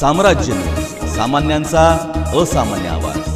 साम्राज्य न्यूज, सामान्यांचा असामान्य आवाज।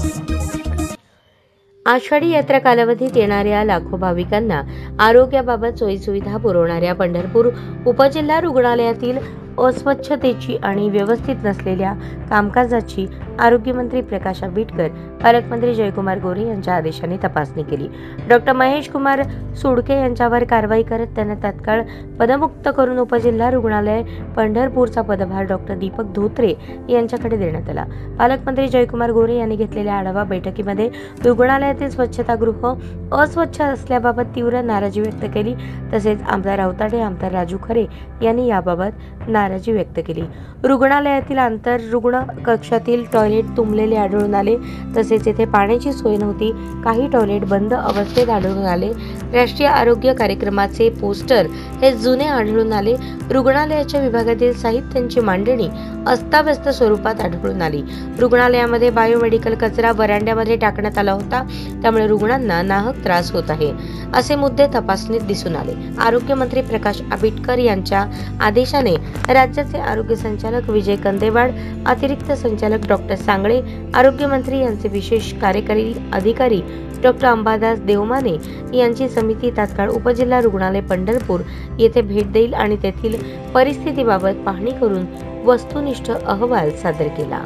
आषाढी यात्रा कालावधीत येणाऱ्या लाखो भाविकांना आरोग्याबाबत सोयीसुविधा पुरवणाऱ्या पंढरपूर उपजिल्हा रुग्णालयातील अस्वच्छतेची आणि व्यवस्थित नसलेल्या कामकाजाची आरोग्यमंत्री प्रकाश आंबेडकर, पालकमंत्री जयकुमार गोरे यांच्या आदेशाने तपासणी केली। डॉक्टर महेश कुमार सुडके यांच्यावर कारवाई करत त्यांना तात्काळ पदमुक्त करून उपजिल्हा रुग्णालय पंढरपूरचा पदभार डॉक्टर दीपक धोत्रे यांच्याकडे देण्यात आला। पालकमंत्री जयकुमार गोरे यांनी घेतलेल्या आढावा बैठकीमध्ये रुग्णालयातील स्वच्छतागृह अस्वच्छ असल्याबाबत तीव्र नाराजी व्यक्त केली। तसेच आमदार अवताडे, आमदार राजू खरे यांनी याबाबत नाराजी व्यक्त केली। रुग्णालयातील आंतररुग्ण कक्षातील टॉयलेट तुंबलेले आढळून आले, तसेच येथे पाण्याची सोय नव्हती। काही टॉयलेट बंद अवस्थेत आढळून आले। राष्ट्रीय आरोग्य कार्यक्रमाचे पोस्टर हे जुने आढळून आले। रुग्णालयाच्या विभागातील साहित्यांची मांडणी अस्ताव्यस्त स्वरूपात आढळून आली। रुग्णालयामध्ये बायोमेडिकल कचरा वरांड्यामध्ये टाकण्यात आला होता, त्यामुळे रुग्णांना नाहक त्रास होत आहे, असे मुद्दे तपासणीत दिसून आले। आरोग्यमंत्री प्रकाश आंबेडकर यांच्या आदेशाने राज्याचे आरोग्य संचालक विजय कंदेवाड, अतिरिक्त संचालक डॉक्टर सांगळे, आरोग्यमंत्री यांचे विशेष कार्यकारी अधिकारी डॉक्टर अंबादास देवमाने यांची समिती तात्काळ उपजिल्हा रुग्णालय पंढरपूर येथे भेट देईल आणि तेथील परिस्थितीबाबत पाहणी करून वस्तुनिष्ठ अहवाल सादर केला।